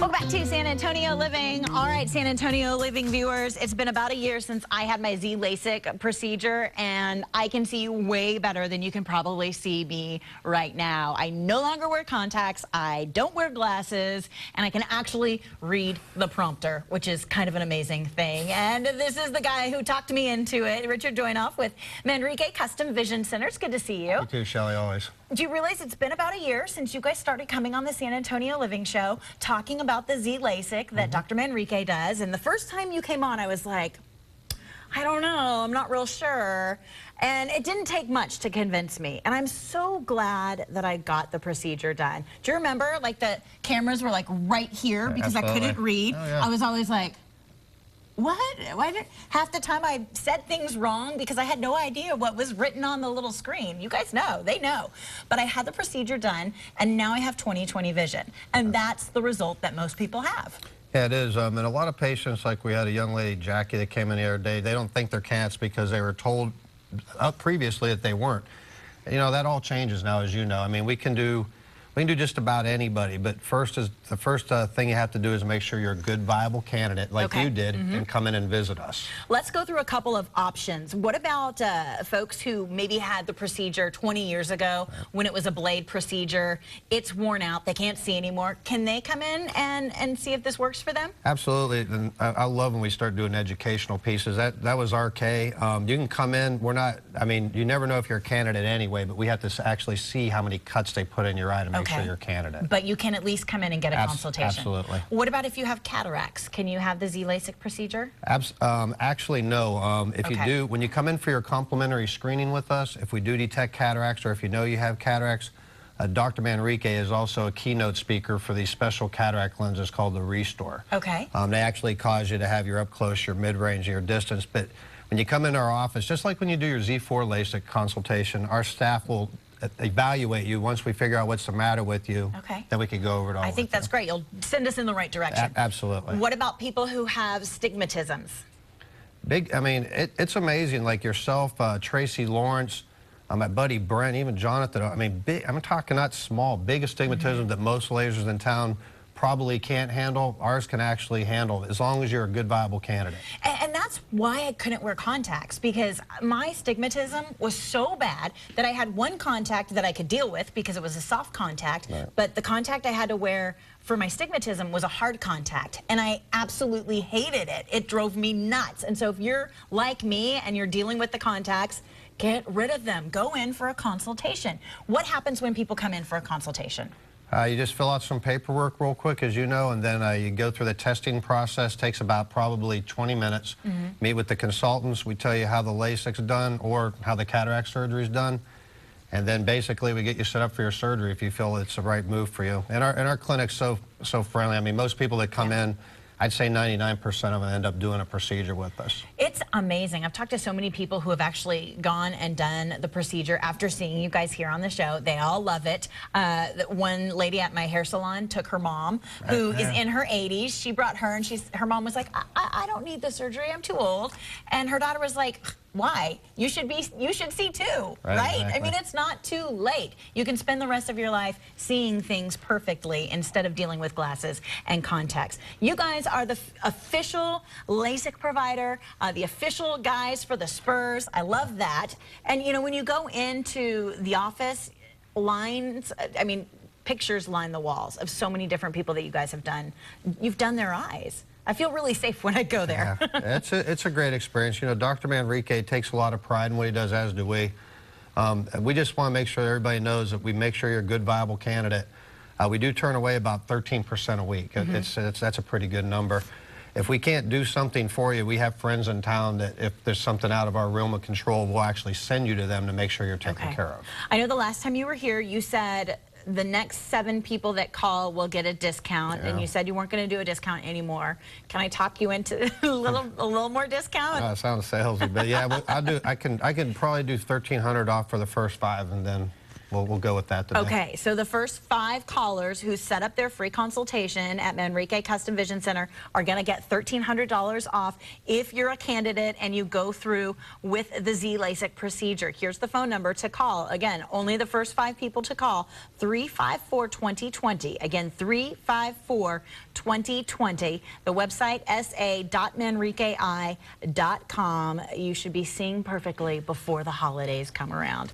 Welcome back to San Antonio Living. All right, San Antonio Living viewers, it's been about a year since I had my Z LASIK procedure, and I can see way better than you can probably see me right now. I no longer wear contacts, I don't wear glasses, and I can actually read the prompter, which is kind of an amazing thing. And this is the guy who talked me into it, Richard Joynoff with Manrique Custom Vision Center. It's good to see you. You too, Shelly, always. Do you realize it's been about a year since you guys started coming on the San Antonio Living Show talking about the Z LASIK that Dr. Manrique does? And the first time you came on, I was like, I don't know, I'm not real sure. And it didn't take much to convince me. And I'm so glad that I got the procedure done. Do you remember, like, the cameras were like right here because Absolutely. I couldn't read? Oh, yeah. I was always like, what? Why did half the time I said things wrong because I had no idea what was written on the little screen. You guys know, they know. But I had the procedure done, and now I have 20/20 vision. And that's the result that most people have. Yeah, it is. And a lot of patients, like we had a young lady, Jackie, that came in the other day, they don't think they're cats because they were told previously that they weren't. You know, that all changes now, as you know. I mean, we can do just about anybody, but the first thing you have to do is make sure you're a good, viable candidate like you did and come in and visit us. Let's go through a couple of options. What about folks who maybe had the procedure 20 years ago when it was a blade procedure? It's worn out, they can't see anymore. Can they come in and see if this works for them? Absolutely, and I love when we start doing educational pieces. That was RK. You can come in, I mean, you never know if you're a candidate anyway, but we have to actually see how many cuts they put in your eye to make sure you're a candidate. But you can at least come in and get a consultation. Absolutely. What about if you have cataracts? Can you have the Z LASIK procedure? Actually, no. If you do, when you come in for your complimentary screening with us, if we do detect cataracts or if you know you have cataracts, Dr. Manrique is also a keynote speaker for these special cataract lenses called the Restore. Okay. They actually cause you to have your up close, your mid-range, your distance. But when you come into our office, just like when you do your Z4 LASIK consultation, our staff will evaluate you. Once we figure out what's the matter with you, then we can go over it all. I think that's great. You'll send us in the right direction. Absolutely. What about people who have stigmatisms? I mean, it's amazing. Like yourself, Tracy Lawrence, my buddy Brent, even Jonathan. I mean, I'm talking not small, big astigmatism that most lasers in town probably can't handle. Ours can actually handle, as long as you're a good, viable candidate. And that's why I couldn't wear contacts, because my stigmatism was so bad that I had one contact that I could deal with because it was a soft contact, but the contact I had to wear for my stigmatism was a hard contact, and I absolutely hated it. It drove me nuts. And so if you're like me and you're dealing with the contacts, get rid of them. Go in for a consultation. What happens when people come in for a consultation? You just fill out some paperwork real quick, as you know, and then you go through the testing process. Takes about probably 20 minutes. Meet with the consultants. We tell you how the LASIK's done or how the cataract surgery is done. And then basically we get you set up for your surgery if you feel it's the right move for you. And our clinic's so friendly. I mean, most people that come in, I'd say 99% of them end up doing a procedure with us. It's amazing. I've talked to so many people who have actually gone and done the procedure after seeing you guys here on the show. They all love it. One lady at my hair salon took her mom, who is in her 80s. She brought her, and her mom was like, I don't need the surgery, I'm too old. And her daughter was like, why? You should see too, right? Exactly. I mean, it's not too late. You can spend the rest of your life seeing things perfectly instead of dealing with glasses and contacts. You guys are the official LASIK provider, the official guys for the Spurs. I love that. And you know, when you go into the office, lines, I mean, pictures line the walls of so many different people that you guys have done. You've done their eyes. I feel really safe when I go there. Yeah, it's a great experience. You know, Dr. Manrique takes a lot of pride in what he does, as do we. We just want to make sure everybody knows that we make sure you're a good, viable candidate. We do turn away about 13% a week. That's a pretty good number. If we can't do something for you, we have friends in town that if there's something out of our realm of control, we'll actually send you to them to make sure you're taken care of. I know the last time you were here, you said the next 7 people that call will get a discount, and you said you weren't going to do a discount anymore. Can I talk you into a little more discount? It sounds salesy, but yeah, I can probably do $1,300 off for the first 5, and then we'll go with that today. Okay, so the first 5 callers who set up their free consultation at Manrique Custom Vision Center are going to get $1,300 off if you're a candidate and you go through with the Z-LASIK procedure. Here's the phone number to call. Again, only the first 5 people to call, 354-2020. Again, 354-2020. The website, sa.manriquei.com. You should be seeing perfectly before the holidays come around.